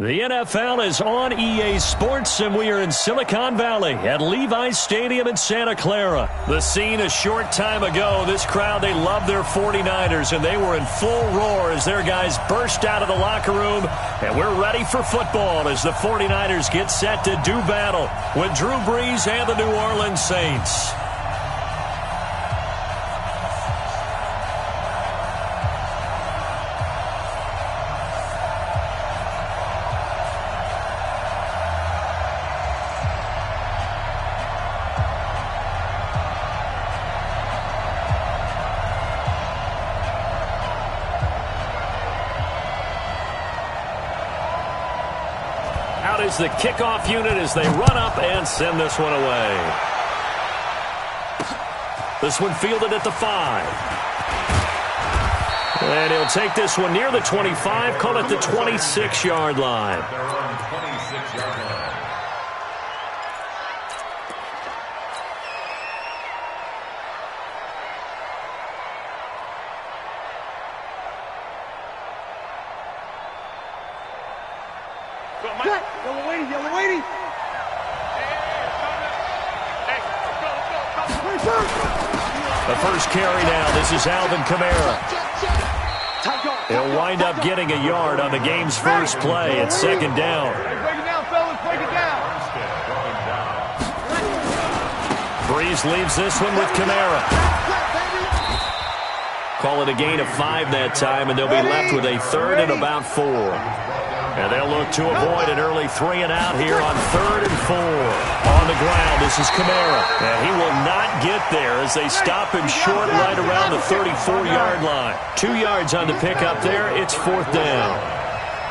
The NFL is on EA Sports, and we are in Silicon Valley at Levi's Stadium in Santa Clara. The scene a short time ago, this crowd, they love their 49ers, and they were in full roar as their guys burst out of the locker room, and we're ready for football as the 49ers get set to do battle with Drew Brees and the New Orleans Saints. Out is the kickoff unit as they run up and send this one away. This one fielded at the 5. And he'll take this one near the 25, call it the 26-yard line. The first carry now. This is Alvin Kamara. He'll wind up getting a yard on the game's first play. It's second down. Brees leaves this one with Kamara. Call it a gain of 5 that time, and they'll be left with a third and about 4. And they'll look to avoid an early 3 and out here on 3rd and 4. On the ground, this is Kamara. And he will not get there as they stop him short right around the 34-yard line. 2 yards on the pickup there. It's 4th down.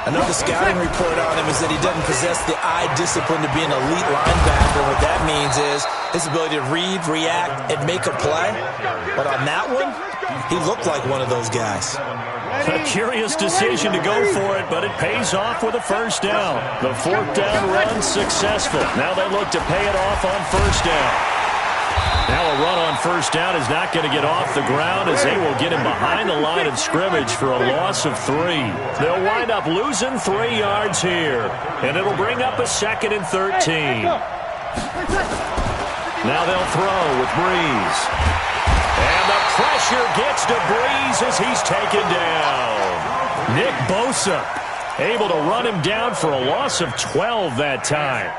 Another scouting report on him is that he doesn't possess the eye discipline to be an elite linebacker. What that means is his ability to read, react, and make a play. But on that one, he looked like one of those guys. A curious decision to go for it, but it pays off with a first down. The 4th down run successful. Now they look to pay it off on first down. Now a run on first down is not going to get off the ground as they will get him behind the line of scrimmage for a loss of 3. They'll wind up losing 3 yards here, and it'll bring up a 2nd and 13. Now they'll throw with Brees. And the pressure gets to Brees as he's taken down. Nick Bosa able to run him down for a loss of 12 that time.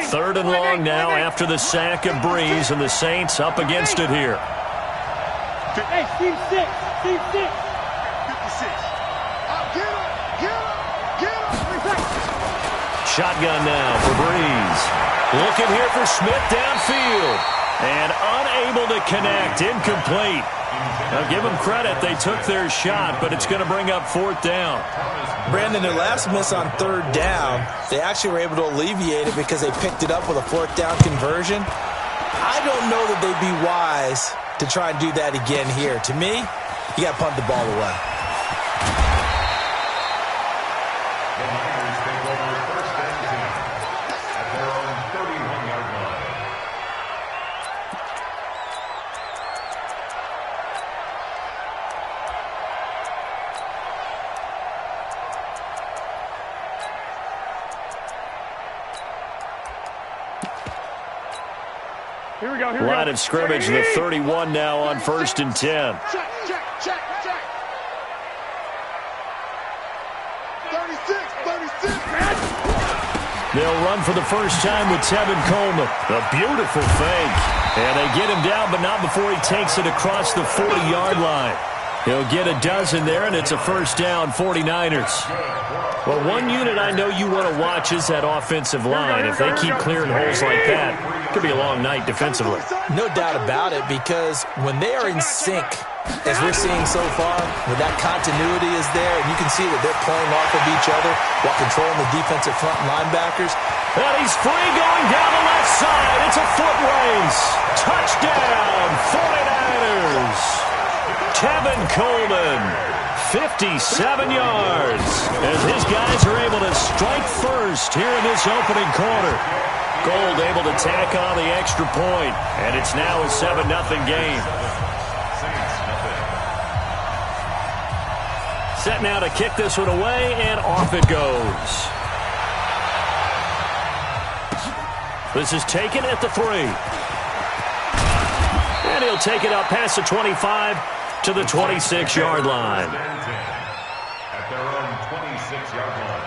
Third and long now after the sack of Brees, and the Saints up against it here. Hey, Steve 6. 56. Shotgun now for Brees. Looking here for Smith downfield. And unable to connect. Incomplete. Now give them credit. They took their shot, but it's going to bring up 4th down. Brandon, their last miss on 3rd down, they actually were able to alleviate it because they picked it up with a 4th down conversion. I don't know that they'd be wise to try and do that again here. To me, you got to punt the ball away. Line of scrimmage, the 31 now on 1st and 10. Check. 36. They'll run for the first time with Tevin Coleman. A beautiful fake. And they get him down, but not before he takes it across the 40-yard line. He'll get a dozen there, and it's a first down, 49ers. Well, one unit I know you want to watch is that offensive line. If they keep clearing holes like that, it could be a long night defensively. No doubt about it, because when they are in sync, as we're seeing so far, when that continuity is there, and you can see that they're playing off of each other while controlling the defensive front linebackers. And he's free going down the left side. It's a foot race. Touchdown, 49ers. Tevin Coleman, 57 yards, as his guys are able to strike first here in this opening quarter. Gold able to tack on the extra point, and it's now a 7-0 game. Set now to kick this one away, and off it goes. This is taken at the 3. And he'll take it up past the 25 to the 26-yard line. At their own 26-yard line.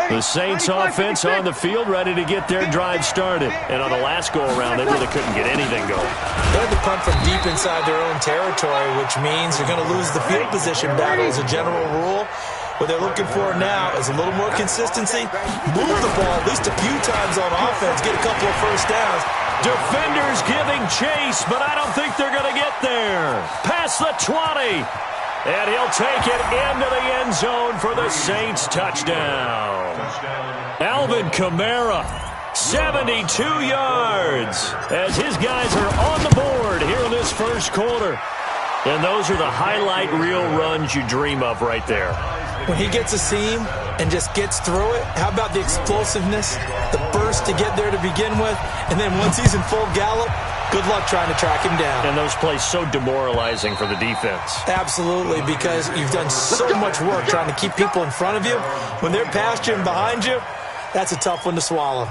The Saints offense on the field, ready to get their drive started. And on the last go-around, they really couldn't get anything going. They had to punt from deep inside their own territory, which means you're going to lose the field position battle as a general rule. What they're looking for now is a little more consistency. Move the ball at least a few times on offense, get a couple of first downs. Defenders giving chase, but I don't think they're going to get there. Past the 20. And he'll take it into the end zone for the Saints touchdown. Alvin Kamara, 72 yards, as his guys are on the board here in this first quarter. And those are the highlight reel runs you dream of right there. When he gets a seam and just gets through it, how about the explosiveness, the burst to get there to begin with, and then once he's in full gallop, good luck trying to track him down. And those plays so demoralizing for the defense. Absolutely, because you've done so much work trying to keep people in front of you. When they're past you and behind you, that's a tough one to swallow.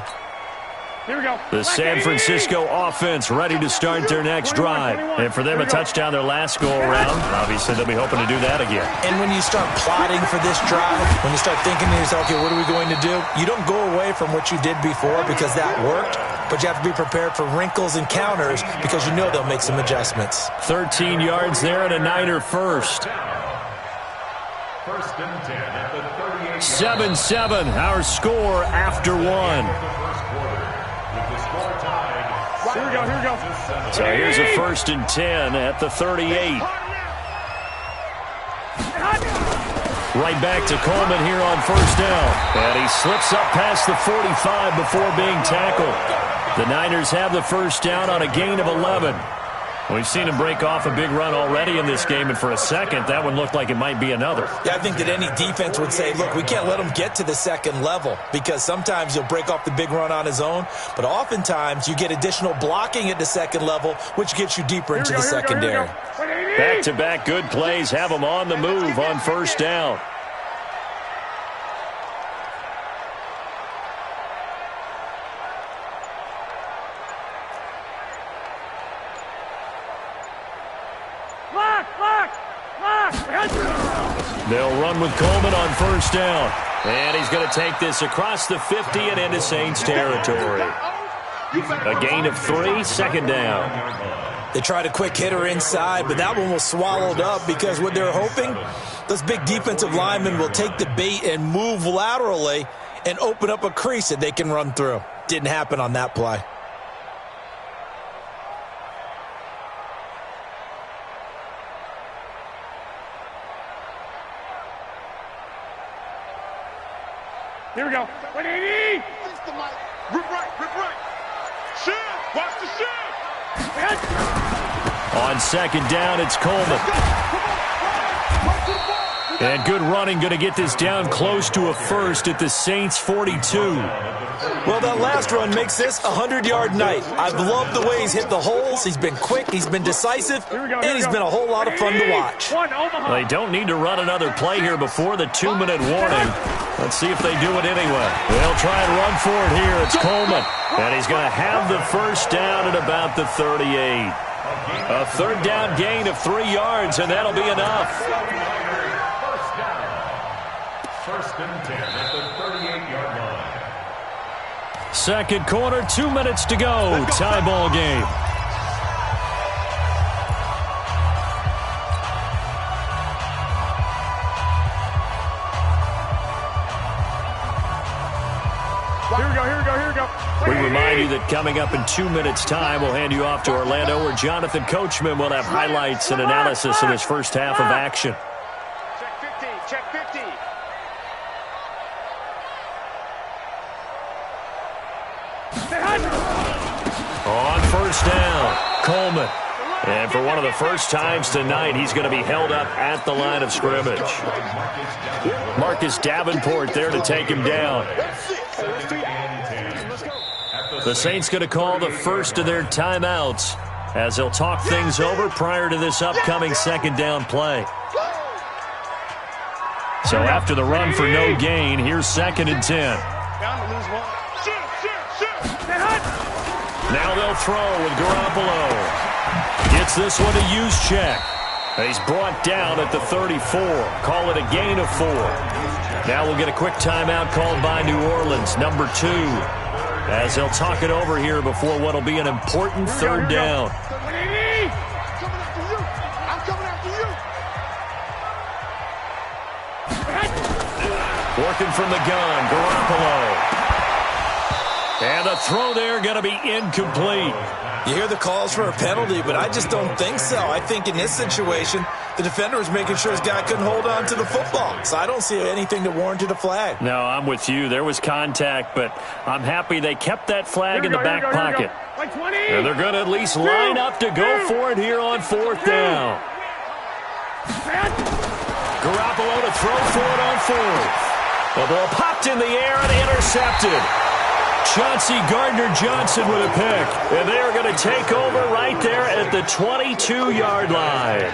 Here we go. The San Francisco offense ready to start their next drive. And for them, a touchdown their last go-around. Obviously, they'll be hoping to do that again. And when you start plotting for this drive, when you start thinking to yourself, okay, what are we going to do? You don't go away from what you did before because that worked, but you have to be prepared for wrinkles and counters because you know they'll make some adjustments. 13 yards there and a Niner first. First and 10 at the 38. 7-7, our score after one. Here we go, here we go. So here's a 1st and 10 at the 38. Right back to Coleman here on first down. And he slips up past the 45 before being tackled. The Niners have the first down on a gain of 11. We've seen him break off a big run already in this game, and for a second, that one looked like it might be another. Yeah, I think that any defense would say, look, we can't let him get to the second level because sometimes he'll break off the big run on his own, but oftentimes you get additional blocking at the second level, which gets you deeper into the secondary. Back-to-back good plays have him on the move on first down. They'll run with Coleman on first down. And he's going to take this across the 50 and into Saints territory. A gain of 3, second down. They tried a quick hitter inside, but that one was swallowed up because what they're hoping, those big defensive linemen will take the bait and move laterally and open up a crease that they can run through. Didn't happen on that play. Here we go. 180. Rip right, rip right. Shield. Watch the shield. On second down, it's Coleman. And good running, going to get this down close to a first at the Saints 42. Well, that last run makes this a 100-yard night. I've loved the way he's hit the holes. He's been quick, he's been decisive, and he's been a whole lot of fun to watch. They don't need to run another play here before the 2-minute warning. Let's see if they do it anyway. They'll try and run for it here. It's Coleman. And he's going to have the first down at about the 38. A third down gain of 3 yards, and that'll be enough. First and 10 at the 38-yard line. Second quarter, 2 minutes to go. Tie ball game. Here we go, here we go, here we go. We remind you that coming up in 2 minutes' time, we'll hand you off to Orlando, where Jonathan Coachman will have highlights and analysis of this first half of action. Check 50, check 50. On first down, Coleman. And for one of the first times tonight, he's going to be held up at the line of scrimmage. Marcus Davenport there to take him down. The Saints going to call the first of their timeouts as they'll talk things over prior to this upcoming second down play. So after the run for no gain, here's 2nd and 10. Now they'll throw with Garoppolo. Gets this one to use check. He's brought down at the 34. Call it a gain of 4. Now we'll get a quick timeout called by New Orleans, number 2, as they'll talk it over here before what will be an important third down. Working from the gun, Garoppolo. And the throw there going to be incomplete. You hear the calls for a penalty, but I just don't think so. I think in this situation, the defender was making sure his guy couldn't hold on to the football. So I don't see anything that warranted a flag. No, I'm with you. There was contact, but I'm happy they kept that flag in the back pocket. And they're going to at least line up to go for it here on 4th down. Garoppolo to throw for it on 4th. The ball popped in the air and intercepted. Chauncey Gardner-Johnson with a pick. And they are going to take over right there at the 22-yard line.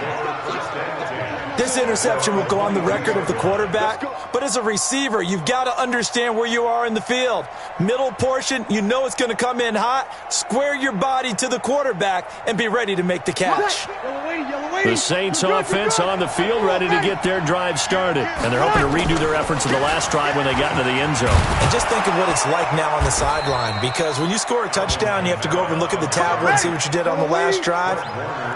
This interception will go on the record of the quarterback, but as a receiver, you've got to understand where you are in the field. Middle portion, you know it's going to come in hot. Square your body to the quarterback and be ready to make the catch. The Saints offense on the field, ready to get their drive started. And they're hoping to redo their efforts of the last drive when they got into the end zone. And just think of what it's like now on the sideline, because when you score a touchdown, you have to go over and look at the tablet and see what you did on the last drive.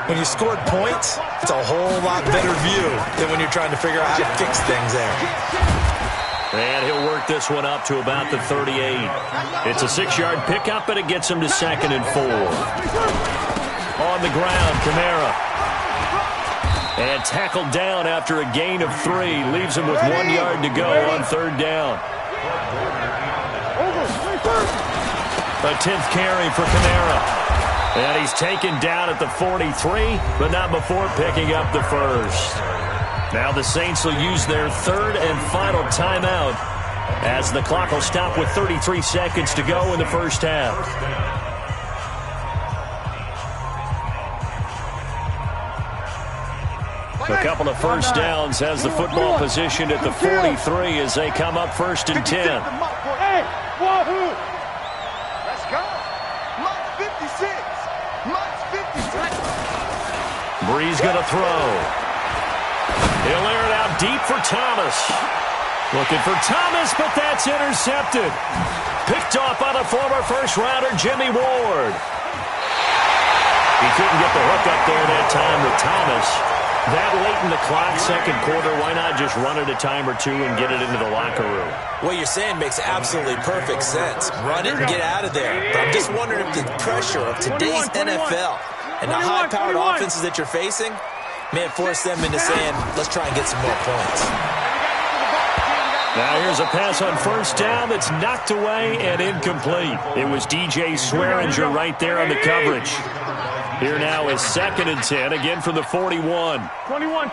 When you scored points, it's a whole lot better view than when you're trying to figure out how to fix things there. And he'll work this one up to about the 38. It's a 6-yard pickup, and it gets him to 2nd and 4. On the ground, Kamara. And tackled down after a gain of 3. Leaves him with 1 yard to go on 3rd down. A 10th carry for Kamara. And he's taken down at the 43, but not before picking up the first. Now the Saints will use their 3rd and final timeout as the clock will stop with 33 seconds to go in the first half. A couple of first downs has the football positioned at the 43 as they come up 1st and 10. Hey, wahoo! Let's go. Mark 56. Mark 56. Breeze going to throw. He'll air it out deep for Thomas. Looking for Thomas, but that's intercepted. Picked off by the former first-rounder Jimmy Ward. He couldn't get the hook up there that time with Thomas. That late in the clock, second quarter, why not just run it a time or two and get it into the locker room? What you're saying makes absolutely perfect sense. Run it and get out of there. But I'm just wondering if the pressure of today's NFL and the high-powered offenses that you're facing may have forced them into saying, let's try and get some more points. Now here's a pass on 1st down that's knocked away and incomplete. It was DJ Swearinger right there on the coverage. Here now is 2nd and 10, again from the 41. 21, 11, 11.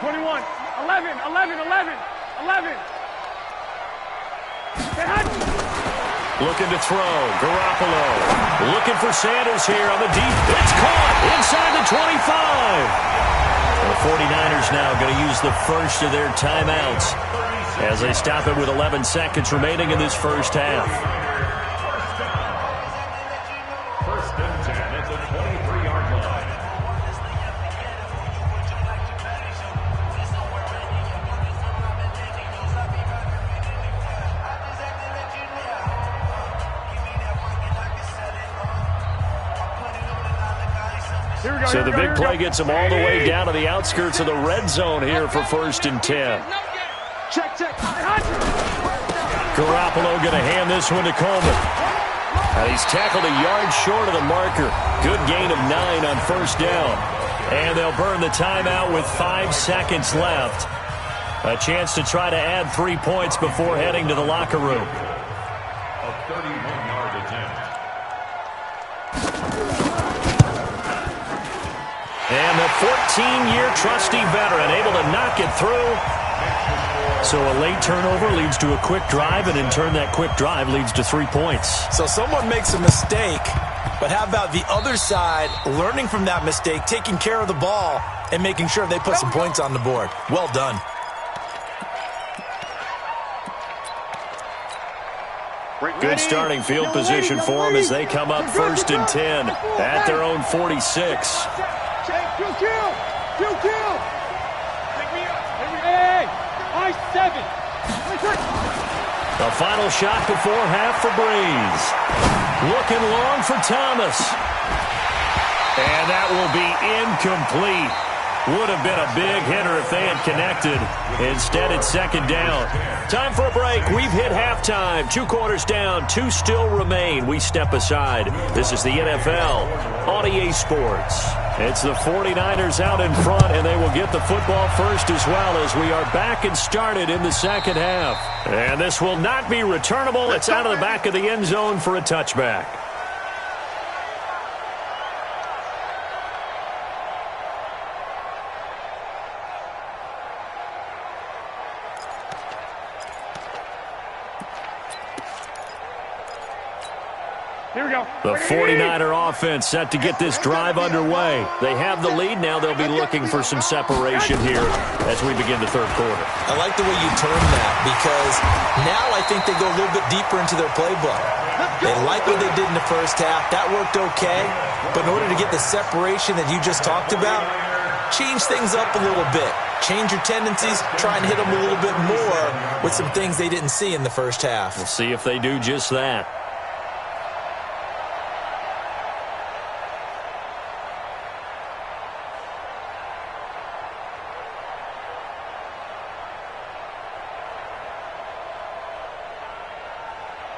Looking to throw, Garoppolo. Looking for Sanders here on the deep. It's caught inside the 25. The 49ers now going to use the first of their timeouts as they stop it with 11 seconds remaining in this first half. 1st and 10 at the 23-yard line. So the big play gets them all the way down to the outskirts of the red zone here for 1st and 10. Check. Garoppolo going to hand this one to Coleman. And he's tackled a yard short of the marker. Good gain of 9 on 1st down. And they'll burn the timeout with 5 seconds left. A chance to try to add 3 points before heading to the locker room. A 31-yard attempt. And the 14-year trusty veteran able to knock it through. So a late turnover leads to a quick drive, and in turn that quick drive leads to 3 points. So someone makes a mistake, But how about the other side, learning from that mistake, taking care of the ball, and making sure they put some points on the board? Well done. Good starting field position for them as they come up 1st and 10 at their own 46. The final shot before half for Breeze. Looking long for Thomas. And that will be incomplete. Would have been a big hitter if they had connected. Instead, it's 2nd down. Time for a break. We've hit halftime. 2 quarters down. 2 still remain. We step aside. This is the NFL on EA Sports. It's the 49ers out in front, and they will get the football first as well as we are back and started in the 2nd half. And this will not be returnable. It's out of the back of the end zone for a touchback. Here we go. The 49er offense set to get this drive underway. They have the lead. Now they'll be looking for some separation here as we begin the 3rd quarter. I like the way you term that because now I think they go a little bit deeper into their playbook. They like what they did in the 1st half. That worked okay. But in order to get the separation that you just talked about, change things up a little bit. Change your tendencies. Try and hit them a little bit more with some things they didn't see in the 1st half. We'll see if they do just that.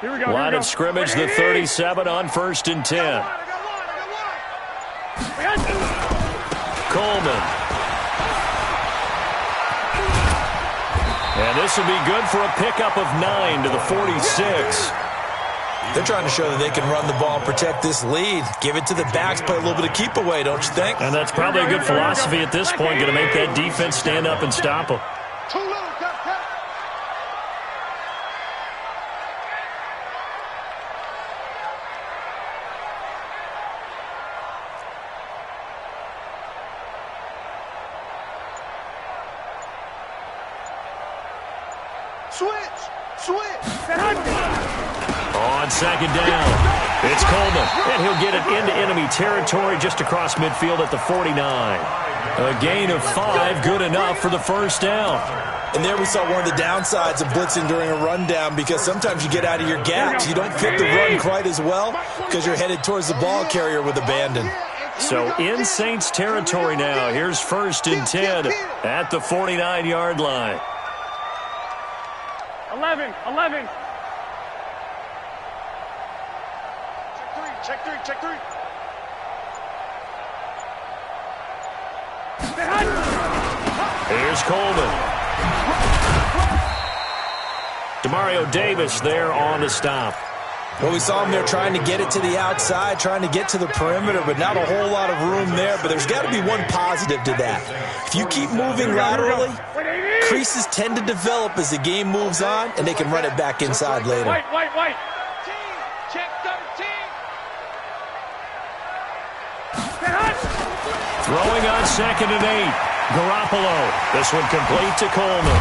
Line of scrimmage, the 37 on 1st and 10. Coleman. And this will be good for a pickup of 9 to the 46. They're trying to show that they can run the ball and protect this lead. Give it to the backs, play a little bit of keep away, don't you think? And that's probably a good philosophy at this point, going to make that defense stand up and stop them. On 2nd down, it's Coleman, and he'll get it into enemy territory just across midfield at the 49. A gain of 5, good enough for the 1st down. And there we saw one of the downsides of blitzing during a rundown because sometimes you get out of your gaps. You don't fit the run quite as well because you're headed towards the ball carrier with abandon. So in Saints territory now. Here's 1st and 10 at the 49-yard line. 11. Check three. Here's Coleman. Demario Davis there on the stop. Well, we saw him there trying to get it to the outside, trying to get to the perimeter, but not a whole lot of room there. But there's got to be one positive to that. If you keep moving laterally, creases tend to develop as the game moves on, and they can run it back inside later. White. Check 13. Throwing on 2nd and 8. Garoppolo. This one complete to Coleman.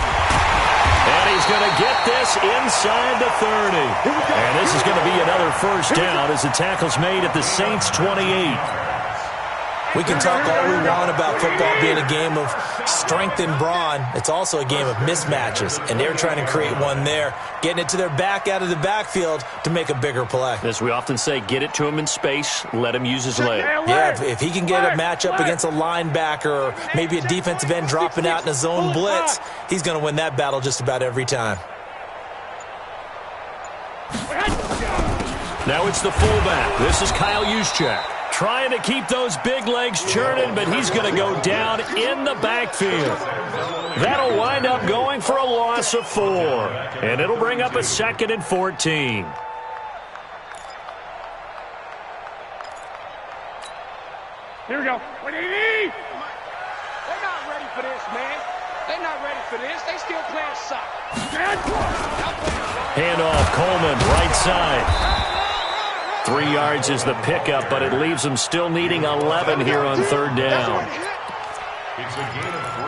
And he's going to get this inside the 30. And this is going to be another 1st down as the tackle's made at the Saints' 28. We can talk all we want about football being a game of strength and brawn. It's also a game of mismatches, and they're trying to create one there, getting it to their back out of the backfield to make a bigger play. As we often say, get it to him in space, let him use his leg. Yeah, if he can get a matchup against a linebacker or maybe a defensive end dropping out in a zone blitz, he's going to win that battle just about every time. Now it's the fullback. This is Kyle Juszczyk. Trying to keep those big legs churning, but he's going to go down in the backfield. That'll wind up going for a loss of 4. And it'll bring up a 2nd and 14. Here we go. They're not ready for this, man. They're not ready for this. They still playing soccer. Handoff, Coleman, right side. 3 yards is the pickup, but it leaves them still needing 11 here on third down. It's a gain of 3.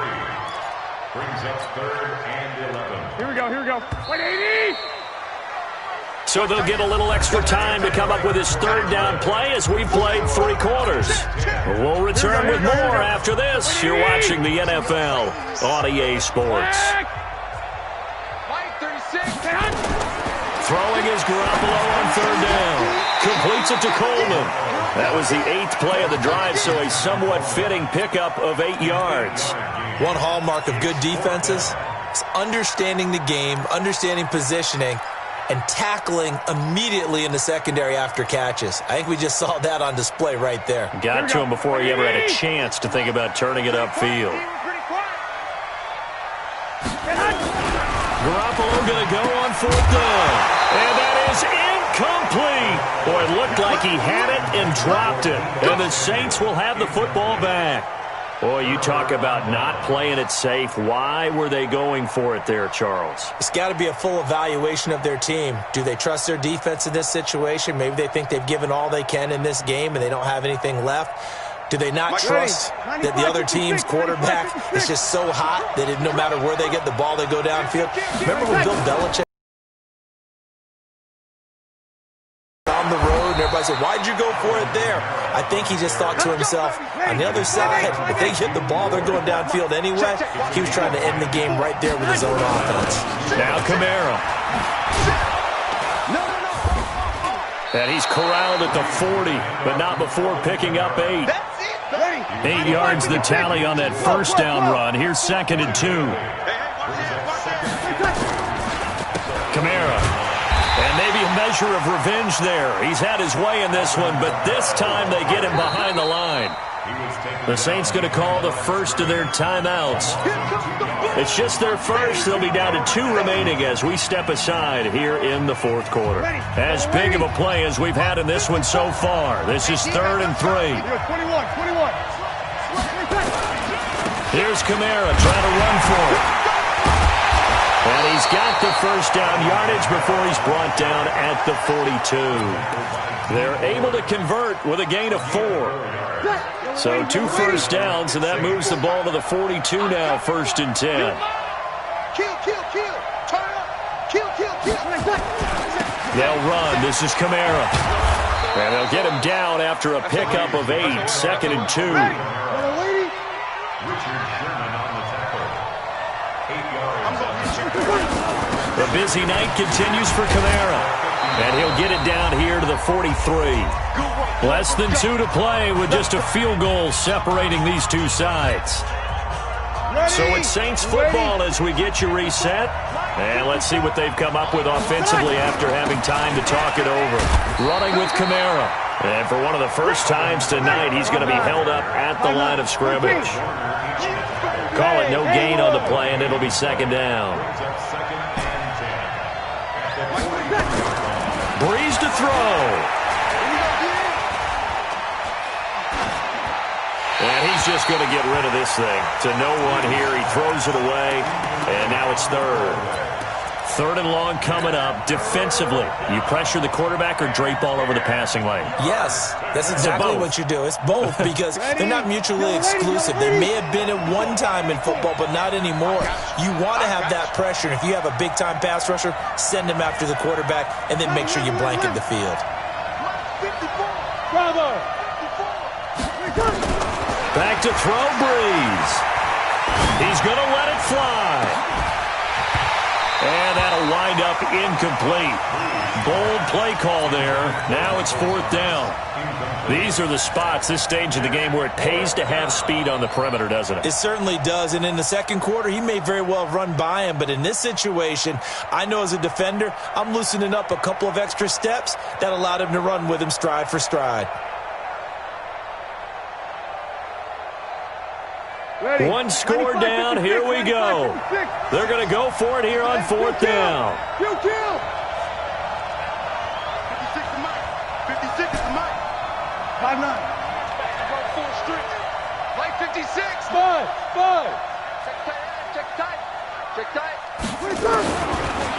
Brings up 3rd and 11. Here we go, here we go. 180! So they'll get a little extra time to come up with his third down play as we've played 3 quarters. We'll return with more after this. You're watching the NFL on EA Sports. Throwing is Garoppolo on third down. Completes it to Coleman. That was the 8th play of the drive, so a somewhat fitting pickup of 8 yards. One hallmark of good defenses is understanding the game, understanding positioning, and tackling immediately in the secondary after catches. I think we just saw that on display right there. Got to him before he ever had a chance to think about turning it upfield. Garoppolo going to go on 4th down. And that is incomplete. Boy, it looked like he had it and dropped it. And the Saints will have the football back. Boy, you talk about not playing it safe. Why were they going for it there, Charles? It's got to be a full evaluation of their team. Do they trust their defense in this situation? Maybe they think they've given all they can in this game and they don't have anything left. Do they not trust that the other team's quarterback is just so hot that no matter where they get the ball, they go downfield? Remember when Bill Belichick on the road and everybody said, why'd you go for it there? I think he just thought to himself, on the other side, if they get the ball, they're going downfield anyway. He was trying to end the game right there with his own offense. Now Kamara. And he's corralled at the 40, but not before picking up 8. 8 yards the tally on that first down run. Here's 2nd and 2. Kamara. And maybe a measure of revenge there. He's had his way in this one, but this time they get him behind the line. The Saints going to call the first of their timeouts. It's just their first. They'll be down to 2 remaining as we step aside here in the 4th quarter. As big of a play as we've had in this one so far. This is 3rd and 3. Here's Kamara trying to run for it. And he's got the first down yardage before he's brought down at the 42. They're able to convert with a gain of 4. So 2 first downs, and that moves the ball to the 42 now, 1st and 10. They'll run. This is Kamara. And they'll get him down after a pickup of 8, 2nd and 2. The busy night continues for Kamara. And he'll get it down here to the 43. Less than 2 to play with just a field goal separating these 2 sides. So it's Saints football as we get you reset. And let's see what they've come up with offensively after having time to talk it over. Running with Kamara. And for one of the first times tonight, he's going to be held up at the line of scrimmage. Call it no gain on the play, and it'll be 2nd down. Breeze to throw. And he's just going to get rid of this thing. To no one here. He throws it away, and now it's 3rd. 3rd and long coming up. Defensively, you pressure the quarterback or drape all over the passing lane? Yes, that's exactly what you do. It's both because they're not mutually exclusive. They may have been at one time in football, but not anymore. You want to have that pressure. If you have a big-time pass rusher, send him after the quarterback, and then make sure you blanket the field. Back to throw, Breeze. He's going to let it fly. And that'll wind up incomplete. Bold play call there. Now it's 4th down. These are the spots, this stage of the game, where it pays to have speed on the perimeter, doesn't it? It certainly does. And in the 2nd quarter, he may very well have run by him. But in this situation, I know as a defender, I'm loosening up a couple of extra steps that allowed him to run with him stride for stride. One score down, here we go. They're going to go for it here on 4th down. 56 is the mic. 5-9. 4 street. Like 56. 5. Check tight.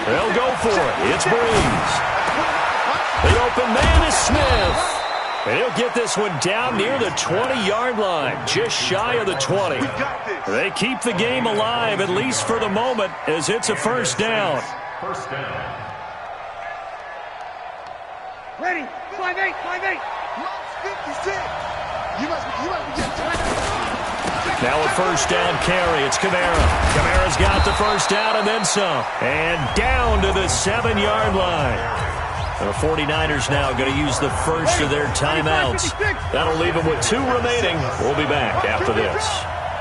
They'll go for it. It's Breeze. The open man is Smith. And he'll get this one down near the 20-yard line, just shy of the 20. They keep the game alive, at least for the moment, as it's a first down. First down. Ready. 5-8. 5-8. 56. You must be Now a first down carry. It's Kamara. Kamara's got the first down and then some. And down to the 7-yard line. The 49ers now going to use the first of their timeouts. That'll leave them with 2 remaining. We'll be back after this.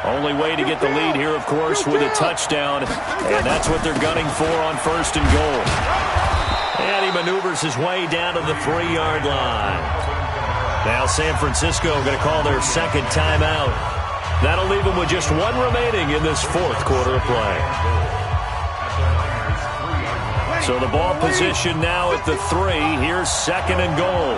Only way to get the lead here, of course, with a touchdown. And that's what they're gunning for on first and goal. And he maneuvers his way down to the 3-yard line. Now San Francisco going to call their second timeout. That'll leave them with just 1 remaining in this fourth quarter of play. So the ball position now at the 3. Here's second and goal.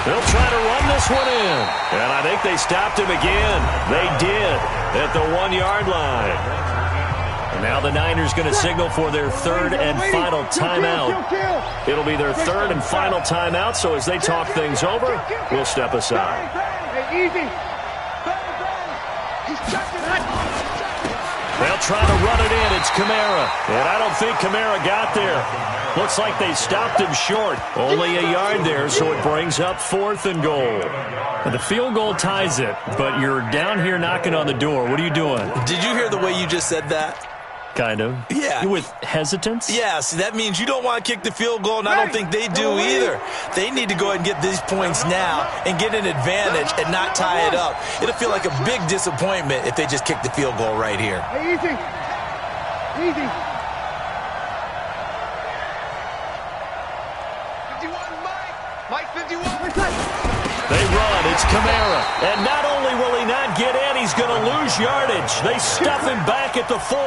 They'll try to run this one in. And I think they stopped him again. They did at the 1-yard line. And now the Niners going to signal for their third and final timeout. It'll be their third and final timeout, so as they talk things over, we'll step aside. Hey, easy. They'll try to run it in. It's Kamara. And I don't think Kamara got there. Looks like they stopped him short. Only a yard there, so it brings up fourth and goal. The field goal ties it, but you're down here knocking on the door. What are you doing? Did you hear the way you just said that? Kind of. Yeah. With hesitance? Yes, that means you don't want to kick the field goal, and I don't think they do either. They need to go ahead and get these points now and get an advantage and not tie it up. It'll feel like a big disappointment if they just kick the field goal right here. Hey, easy. Easy. 51, Mike. Mike, 51. They run. It's Kamara. And not only will he not get in, he's going to lose yardage. They stuff him back at the 4.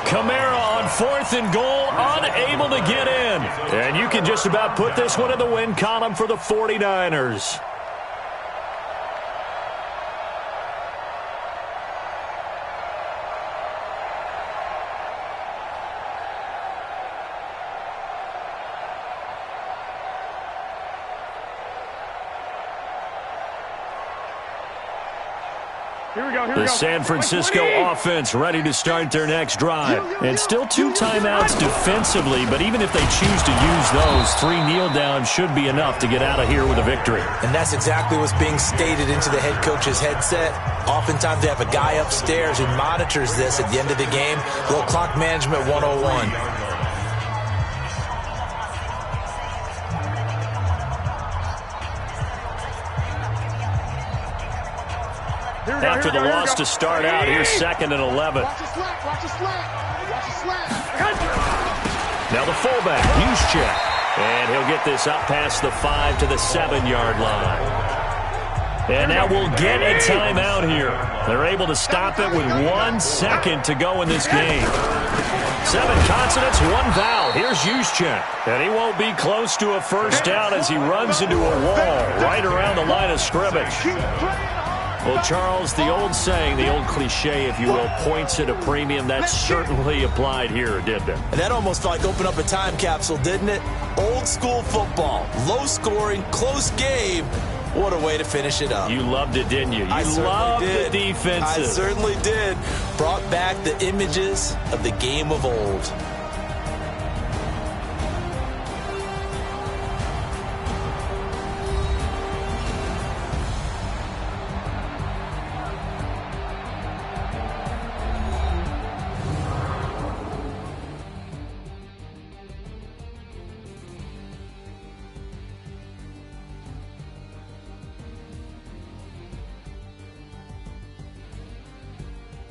Kamara on fourth and goal, unable to get in. And you can just about put this one in the win column for the 49ers. The San Francisco offense ready to start their next drive. And still 2 timeouts defensively, but even if they choose to use those, 3 kneel downs should be enough to get out of here with a victory. And that's exactly what's being stated into the head coach's headset. Oftentimes they have a guy upstairs who monitors this at the end of the game. A little clock management 101. After the loss to start out, here's second and 11. Watch the slant. Watch the slant. Watch the slant. Now the fullback, Juszczyk. And he'll get this up past the 5 to the 7-yard line. And now we'll get a timeout here. They're able to stop it with 1 second to go in this game. 7 consonants, 1 vowel. Here's Juszczyk. And he won't be close to a first down as he runs into a wall right around the line of scrimmage. Well, Charles, the old saying, the old cliche, if you will, points at a premium, that certainly applied here, didn't it? And that almost felt like open up a time capsule, didn't it? Old school football, low scoring, close game. What a way to finish it up. You loved it, didn't you? I You loved did. the defensive. I certainly did. Brought back the images of the game of old.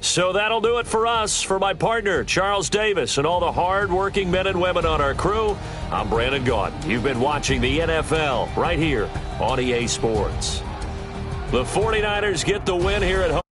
So that'll do it for us. For my partner, Charles Davis, and all the hard-working men and women on our crew, I'm Brandon Gaudin. You've been watching the NFL right here on EA Sports. The 49ers get the win here at home.